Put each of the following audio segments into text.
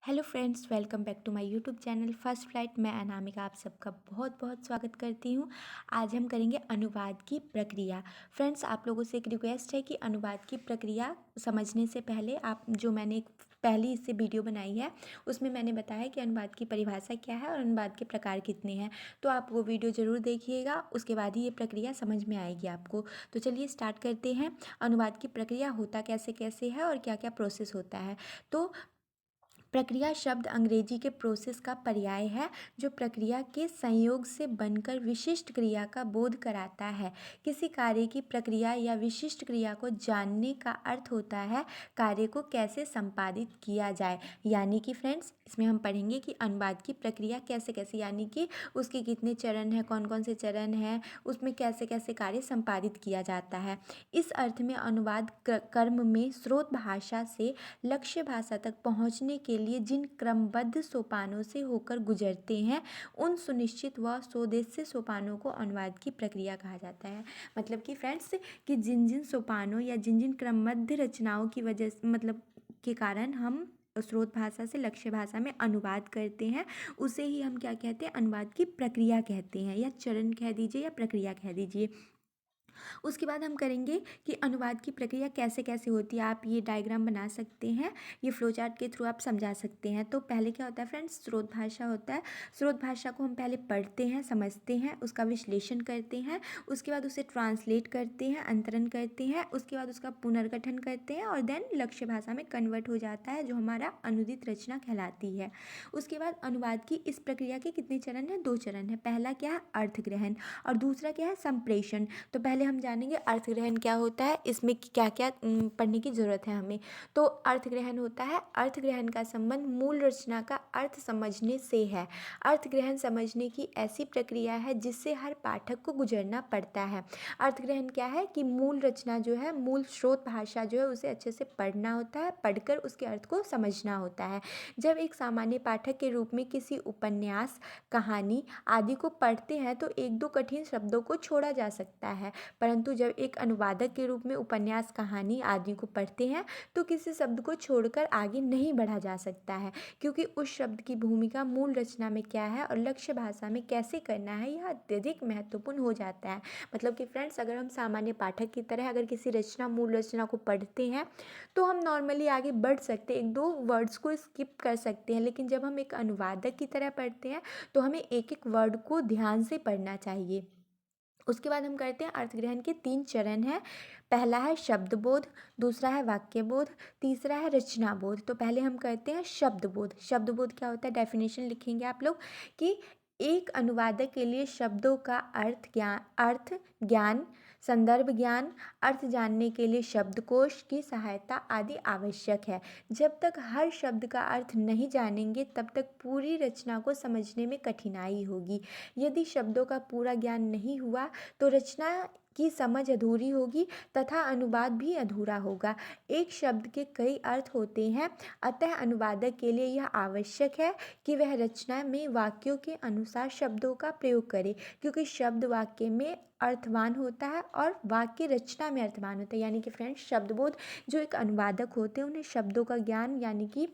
Hello friends, welcome back to my YouTube channel first flight. मैं अनामिका आप सबका बहुत बहुत स्वागत करती हूँ। आज हम करेंगे अनुवाद की प्रक्रिया। फ्रेंड्स, आप लोगों से एक रिक्वेस्ट है कि अनुवाद की प्रक्रिया समझने से पहले मैंने एक पहली इससे वीडियो बनाई है, उसमें मैंने बताया कि अनुवाद की परिभाषा क्या है और अनुवाद के प्रकार कितने हैं। तो आप वो वीडियो ज़रूर देखिएगा, उसके बाद ही ये प्रक्रिया समझ में आएगी आपको। तो चलिए स्टार्ट करते हैं। अनुवाद की प्रक्रिया होता कैसे कैसे है और क्या क्या प्रोसेस होता है। तो प्रक्रिया शब्द अंग्रेजी के प्रोसेस का पर्याय है, जो प्रक्रिया के संयोग से बनकर विशिष्ट क्रिया का बोध कराता है। किसी कार्य की प्रक्रिया या विशिष्ट क्रिया को जानने का अर्थ होता है कार्य को कैसे संपादित किया जाए। यानी कि फ्रेंड्स, इसमें हम पढ़ेंगे कि अनुवाद की प्रक्रिया कैसे कैसे, यानी कि उसके कितने चरण हैं, कौन कौन से चरण हैं, उसमें कैसे कैसे कार्य संपादित किया जाता है। इस अर्थ में अनुवाद कर्म में स्रोत भाषा से लक्ष्य भाषा तक पहुंचने के लिए जिन क्रमबद्ध सोपानों से होकर गुजरते हैं, उन सुनिश्चित व स्वोद्देश्य सोपानों को अनुवाद की प्रक्रिया कहा जाता है। मतलब कि फ्रेंड्स, कि जिन जिन सोपानों या जिन जिन क्रमबद्ध रचनाओं की वजह से के कारण हम स्रोत भाषा से लक्ष्य भाषा में अनुवाद करते हैं, उसे ही हम क्या कहते हैं, अनुवाद की प्रक्रिया कहते हैं, या चरण कह दीजिए या प्रक्रिया कह दीजिए। उसके बाद हम करेंगे कि अनुवाद की प्रक्रिया कैसे कैसे होती है। आप ये डायग्राम बना सकते हैं, ये फ्लो चार्ट के थ्रू आप समझा सकते हैं। तो पहले क्या होता है फ्रेंड्स, स्रोत भाषा होता है। स्रोत भाषा को हम पहले पढ़ते हैं, समझते हैं, उसका विश्लेषण करते हैं, उसके बाद उसे ट्रांसलेट करते हैं, अंतरण करते हैं, उसके बाद उसका पुनर्गठन करते हैं और देन लक्ष्य भाषा में कन्वर्ट हो जाता है, जो हमारा अनुदित रचना कहलाती है। उसके बाद अनुवाद की इस प्रक्रिया के कितने चरण हैं? 2 चरण है। पहला क्या है? अर्थ ग्रहण, और दूसरा क्या है? संप्रेषण। तो पहले हम जानेंगे अर्थ ग्रहण क्या होता है, इसमें क्या क्या पढ़ने की ज़रूरत है हमें। तो अर्थ ग्रहण होता है, अर्थ ग्रहण का संबंध मूल रचना का अर्थ समझने से है। अर्थ ग्रहण समझने की ऐसी प्रक्रिया है जिससे हर पाठक को गुजरना पड़ता है। अर्थ ग्रहण क्या है कि मूल रचना जो है, मूल स्रोत भाषा जो है, उसे अच्छे से पढ़ना होता है, पढ़कर उसके अर्थ को समझना होता है। जब एक सामान्य पाठक के रूप में किसी उपन्यास, कहानी आदि को पढ़ते हैं तो एक दो कठिन शब्दों को छोड़ा जा सकता है, परंतु जब एक अनुवादक के रूप में उपन्यास, कहानी आदि को पढ़ते हैं तो किसी शब्द को छोड़कर आगे नहीं बढ़ा जा सकता है, क्योंकि उस शब्द की भूमिका मूल रचना में क्या है और लक्ष्य भाषा में कैसे करना है, यह अत्यधिक महत्वपूर्ण हो जाता है। मतलब कि फ्रेंड्स, अगर हम सामान्य पाठक की तरह अगर किसी रचना, मूल रचना को पढ़ते हैं तो हम नॉर्मली आगे बढ़ सकते हैं, एक दो वर्ड्स को स्किप कर सकते हैं, लेकिन जब हम एक अनुवादक की तरह पढ़ते हैं तो हमें एक एक वर्ड को ध्यान से पढ़ना चाहिए। उसके बाद हम करते हैं अर्थ ग्रहण के 3 चरण हैं। पहला है शब्द बोध, दूसरा है वाक्य बोध, तीसरा है रचना बोध। तो पहले हम करते हैं शब्द बोध। शब्द बोध क्या होता है? डेफिनेशन लिखेंगे आप लोग कि एक अनुवादक के लिए शब्दों का अर्थ ज्ञान, संदर्भ ज्ञान, अर्थ जानने के लिए शब्दकोश की सहायता आदि आवश्यक है। जब तक हर शब्द का अर्थ नहीं जानेंगे तब तक पूरी रचना को समझने में कठिनाई होगी। यदि शब्दों का पूरा ज्ञान नहीं हुआ तो रचना की समझ अधूरी होगी तथा अनुवाद भी अधूरा होगा। एक शब्द के कई अर्थ होते हैं, अतः अनुवादक के लिए यह आवश्यक है कि वह रचना में वाक्यों के अनुसार शब्दों का प्रयोग करे, क्योंकि शब्द वाक्य में अर्थवान होता है और वाक्य रचना में अर्थवान होता है। यानी कि फ्रेंड्स, शब्दबोध जो एक अनुवादक होते हैं, उन्हें शब्दों का ज्ञान, यानी कि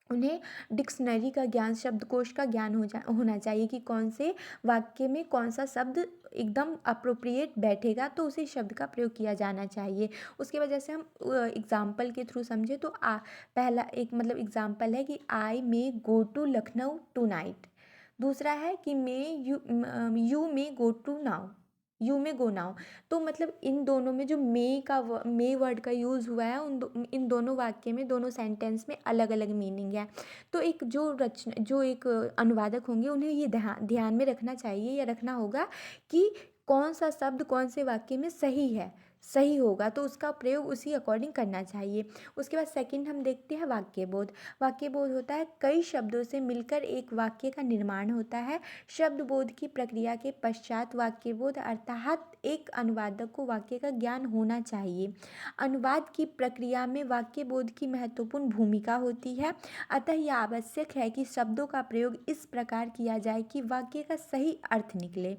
उन्हें डिक्शनरी का ज्ञान, शब्दकोश का ज्ञान होना चाहिए कि कौन से वाक्य में कौन सा शब्द एकदम अप्रोप्रिएट बैठेगा, तो उसी शब्द का प्रयोग किया जाना चाहिए। उसकी वजह से हम एग्जाम्पल के थ्रू समझे तो पहला एक मतलब एग्जाम्पल है कि I may go to Lucknow tonight. दूसरा है कि you may go to now, you may go now. तो मतलब इन दोनों में जो मे वर्ड का यूज़ हुआ है, इन दोनों वाक्य में, दोनों सेंटेंस में अलग अलग मीनिंग है। तो एक जो एक अनुवादक होंगे, उन्हें ये ध्यान में रखना चाहिए या रखना होगा कि कौन सा शब्द कौन से वाक्य में सही होगा, तो उसका प्रयोग उसी अकॉर्डिंग करना चाहिए। उसके बाद सेकंड हम देखते हैं वाक्य बोध। वाक्य बोध होता है कई शब्दों से मिलकर एक वाक्य का निर्माण होता है। शब्द बोध की प्रक्रिया के पश्चात वाक्य बोध अर्थात एक अनुवादक को वाक्य का ज्ञान होना चाहिए। अनुवाद की प्रक्रिया में वाक्य बोध की महत्वपूर्ण भूमिका होती है, अतः यह आवश्यक है कि शब्दों का प्रयोग इस प्रकार किया जाए कि वाक्य का सही अर्थ निकले।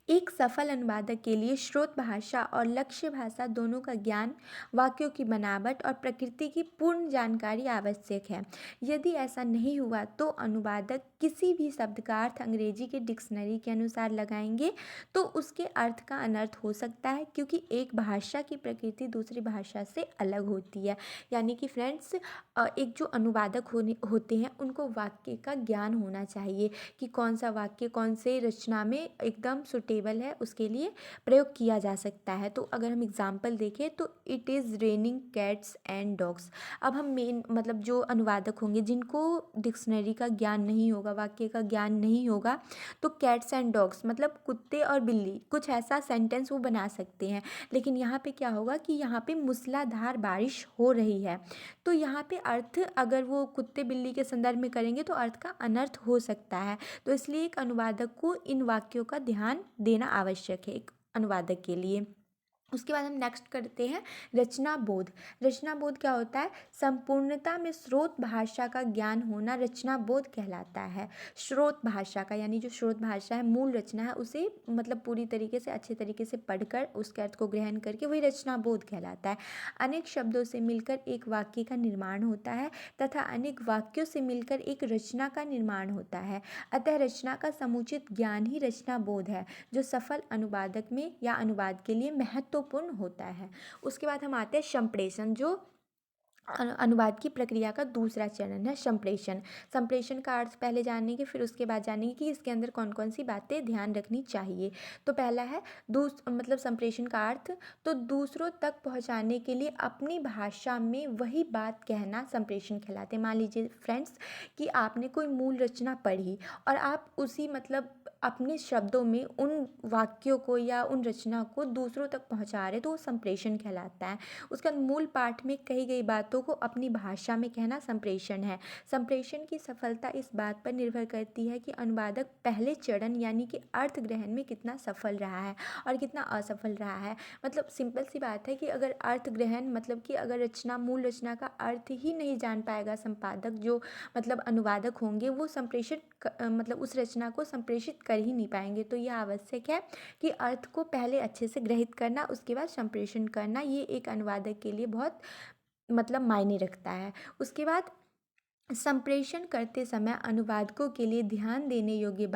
एक सफल अनुवादक के लिए स्रोत भाषा और लक्ष्य भाषा दोनों का ज्ञान, वाक्यों की बनावट और प्रकृति की पूर्ण जानकारी आवश्यक है। यदि ऐसा नहीं हुआ तो अनुवादक किसी भी शब्द का अर्थ अंग्रेजी के डिक्शनरी के अनुसार लगाएंगे तो उसके अर्थ का अनर्थ हो सकता है, क्योंकि एक भाषा की प्रकृति दूसरी भाषा से अलग होती है। यानी कि फ्रेंड्स, एक जो अनुवादक होते हैं उनको वाक्य का ज्ञान होना चाहिए कि कौन सा वाक्य कौन से रचना में एकदम सुटेबल है, उसके लिए प्रयोग किया जा सकता है। तो अगर हम एग्जाम्पल देखें तो it is raining cats and dogs. अब हम मेन मतलब जो अनुवादक होंगे जिनको डिक्शनरी का ज्ञान नहीं होगा, वाक्य का ज्ञान नहीं होगा, तो कैट्स एंड डॉग्स मतलब कुत्ते और बिल्ली, कुछ ऐसा सेंटेंस वो बना सकते हैं। लेकिन यहाँ पे क्या होगा कि यहाँ पे मूसलाधार बारिश हो रही है, तो यहाँ पे अर्थ अगर वो कुत्ते बिल्ली के संदर्भ में करेंगे तो अर्थ का अनर्थ हो सकता है। तो इसलिए एक अनुवादक को इन वाक्यों का ध्यान देना आवश्यक है एक अनुवादक के लिए। उसके बाद हम नेक्स्ट करते हैं रचना बोध। रचना बोध क्या होता है? संपूर्णता में स्रोत भाषा का ज्ञान होना रचना बोध कहलाता है। स्रोत भाषा का यानी जो स्रोत भाषा है, मूल रचना है, उसे मतलब पूरी तरीके से अच्छे तरीके से पढ़कर उसके अर्थ को ग्रहण करके वही रचना बोध कहलाता है। अनेक शब्दों से मिलकर एक वाक्य का निर्माण होता है तथा अनेक वाक्यों से मिलकर एक रचना का निर्माण होता है। अतः रचना का समुचित ज्ञान ही रचना बोध है, जो सफल अनुवादक में या अनुवाद के लिए महत्वपूर्ण होता है। उसके बाद हम आते हैं संप्रेषण, जो अनुवाद की प्रक्रिया का दूसरा चरण है संप्रेषण। संप्रेषण का अर्थ पहले जानेंगे, फिर उसके बाद जानेंगे कि इसके अंदर कौन कौन सी बातें ध्यान रखनी चाहिए। तो पहला है मतलब संप्रेषण का अर्थ, तो दूसरों तक पहुंचाने के लिए अपनी भाषा में वही बात कहना संप्रेषण कहलाते हैं। मान लीजिए फ्रेंड्स कि आपने कोई मूल रचना पढ़ी और आप उसी मतलब अपने शब्दों में उन वाक्यों को या उन रचना को दूसरों तक पहुंचा रहे, तो वो संप्रेषण कहलाता है। उसका मूल पाठ में कही गई बातों को अपनी भाषा में कहना संप्रेषण है। संप्रेषण की सफलता इस बात पर निर्भर करती है कि अनुवादक पहले चरण यानी कि अर्थ ग्रहण में कितना सफल रहा है और कितना असफल रहा है। मतलब सिंपल सी बात है कि अगर अर्थ ग्रहण मतलब कि अगर रचना मूल रचना का अर्थ ही नहीं जान पाएगा संपादक, जो मतलब अनुवादक होंगे, वो संप्रेषण मतलब उस रचना को संप्रेषित कर ही नहीं पाएंगे। तो यह आवश्यक है कि अर्थ को पहले अच्छे से ग्रहित करना, उसके बाद संप्रेषण करना, ये एक अनुवादक के लिए बहुत मतलब मायने रखता है। उसके बाद संप्रेषण करते समय अनुवादकों के लिए ध्यान देने योग्य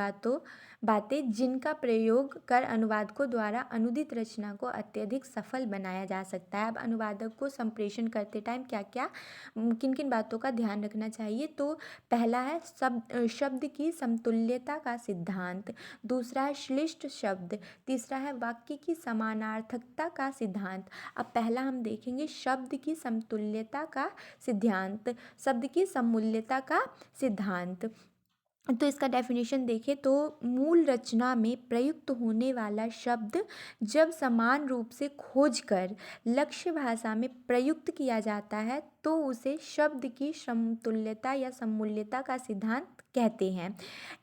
बातें जिनका प्रयोग कर अनुवादकों द्वारा अनुदित रचना को अत्यधिक सफल बनाया जा सकता है। अब अनुवादक को संप्रेषण करते टाइम क्या क्या किन किन बातों का ध्यान रखना चाहिए? तो पहला है शब्द की समतुल्यता का सिद्धांत, दूसरा है श्लिष्ट शब्द, तीसरा है वाक्य की समानार्थकता का सिद्धांत। अब पहला हम देखेंगे शब्द की समतुल्यता का सिद्धांत, शब्द की समूल्यता का सिद्धांत। तो इसका डेफिनेशन देखें तो मूल रचना में प्रयुक्त होने वाला शब्द जब समान रूप से खोजकर लक्ष्य भाषा में प्रयुक्त किया जाता है तो उसे शब्द की समतुल्यता या समूल्यता का सिद्धांत कहते हैं।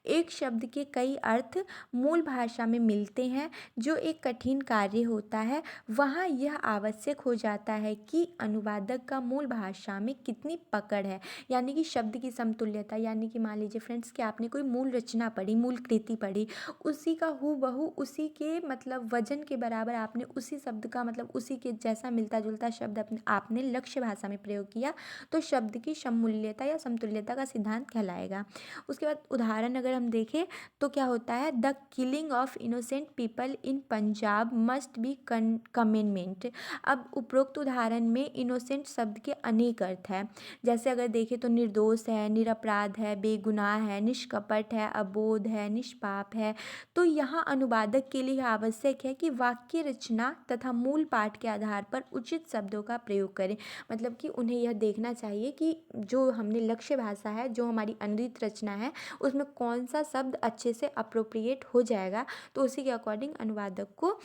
एक शब्द के कई अर्थ मूल भाषा में मिलते हैं, जो एक कठिन कार्य होता है। वहाँ यह आवश्यक हो जाता है कि अनुवादक का मूल भाषा में कितनी पकड़ है, यानी कि शब्द की समतुल्यता। यानी कि मान लीजिए फ्रेंड्स कि आपने कोई मूल रचना पढ़ी, मूल कृति पढ़ी, उसी का हूबहू उसी के मतलब वजन के बराबर आपने उसी शब्द का मतलब उसी के जैसा मिलता जुलता शब्द आपने लक्ष्य भाषा में प्रयोग किया, तो शब्द की समूल्यता या समतुल्यता का सिद्धांत कहलाएगा। उसके बाद उदाहरण अगर हम देखें तो क्या होता है, the killing of innocent people in Punjab must be commandment. अब उपरोक्त उदाहरण में इनोसेंट शब्द के अनेक अर्थ हैं। जैसे अगर देखें तो निर्दोष है, निरपराध है, बेगुनाह है, निष्कपट है, अबोध है, निष्पाप है। तो यहाँ अनुवादक के लिए आवश्यक है कि वाक्य रचना तथा मूल पाठ के आधार पर उचित शब्दों का प्रयोग करें। मतलब कि उन्हें यह देखना चाहिए कि जो हमने लक्ष्य भाषा है, जो हमारी अनुदित रचना है, उसमें कौन सा शब्द अच्छे से अप्रोप्रिएट हो जाएगा, तो उसी के अकॉर्डिंग अनुवादक को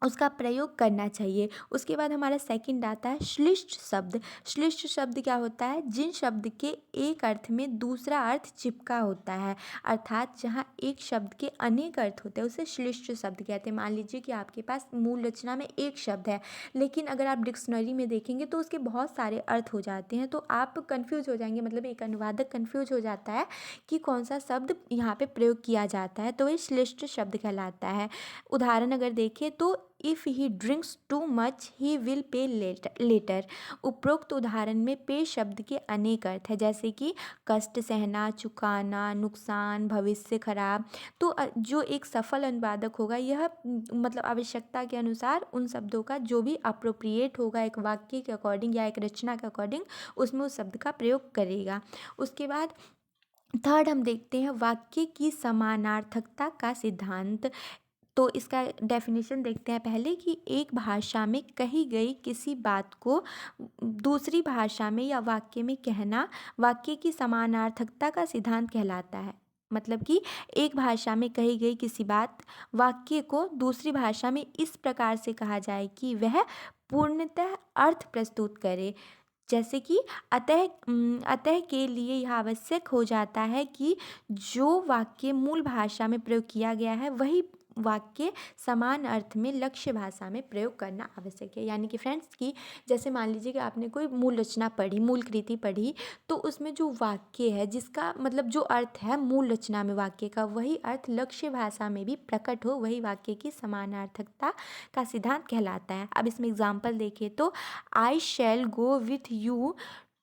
उसका प्रयोग करना चाहिए। उसके बाद हमारा सेकंड आता है श्लिष्ट शब्द। श्लिष्ट शब्द क्या होता है? जिन शब्द के एक अर्थ में दूसरा अर्थ चिपका होता है, अर्थात जहाँ एक शब्द के अनेक अर्थ होते हैं उसे श्लिष्ट शब्द कहते हैं। मान लीजिए कि आपके पास मूल रचना में एक शब्द है, लेकिन अगर आप डिक्शनरी में देखेंगे तो उसके बहुत सारे अर्थ हो जाते हैं, तो आप कन्फ्यूज हो जाएंगे, मतलब एक अनुवादक कन्फ्यूज हो जाता है कि कौन सा शब्द यहाँ पे प्रयोग किया जाता है, तो वह श्लिष्ट शब्द कहलाता है। उदाहरण अगर देखें तो if he drinks too much he will pay later. उपरोक्त उदाहरण में पे शब्द के अनेक अर्थ है, जैसे कि कष्ट सहना, चुकाना, नुकसान, भविष्य खराब। तो जो एक सफल अनुवादक होगा यह मतलब आवश्यकता के अनुसार उन शब्दों का जो भी अप्रोप्रिएट होगा एक वाक्य के अकॉर्डिंग या एक रचना के अकॉर्डिंग उसमें उस शब्द का प्रयोग करेगा। उसके बाद थर्ड हम देखते हैं वाक्य की समानार्थकता का सिद्धांत। तो इसका डेफिनेशन देखते हैं पहले कि एक भाषा में कही गई किसी बात को दूसरी भाषा में या वाक्य में कहना वाक्य की समानार्थकता का सिद्धांत कहलाता है। मतलब कि एक भाषा में कही गई किसी बात वाक्य को दूसरी भाषा में इस प्रकार से कहा जाए कि वह पूर्णतः अर्थ प्रस्तुत करे। जैसे कि अतः के लिए यह आवश्यक हो जाता है कि जो वाक्य मूल भाषा में प्रयोग किया गया है वही वाक्य समान अर्थ में लक्ष्य भाषा में प्रयोग करना आवश्यक है। यानी कि फ्रेंड्स कि जैसे मान लीजिए कि आपने कोई मूल रचना पढ़ी, मूल कृति पढ़ी, तो उसमें जो वाक्य है जिसका मतलब जो अर्थ है मूल रचना में वाक्य का वही अर्थ लक्ष्य भाषा में भी प्रकट हो, वही वाक्य की समानार्थकता का सिद्धांत कहलाता है। अब इसमें एग्जाम्पल देखें तो I shall go with you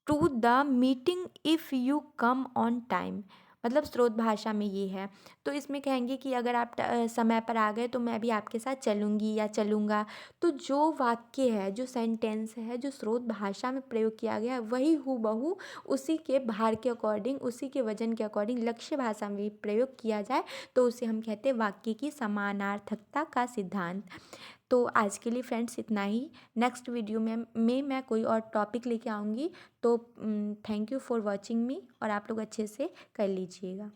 to the meeting if you come on time. मतलब स्रोत भाषा में ये है, तो इसमें कहेंगे कि अगर आप समय पर आ गए तो मैं भी आपके साथ चलूँगी या चलूँगा। तो जो वाक्य है, जो सेंटेंस है, जो स्रोत भाषा में प्रयोग किया गया है वही हूबहू उसी के भार के अकॉर्डिंग, उसी के वजन के अकॉर्डिंग लक्ष्य भाषा में भी प्रयोग किया जाए तो उसे हम कहते हैं वाक्य की समानार्थकता का सिद्धांत। तो आज के लिए फ्रेंड्स इतना ही। नेक्स्ट वीडियो में मैं कोई और टॉपिक लेके आऊँगी। तो थैंक यू फॉर वॉचिंग मी और आप लोग अच्छे से कर लीजिएगा।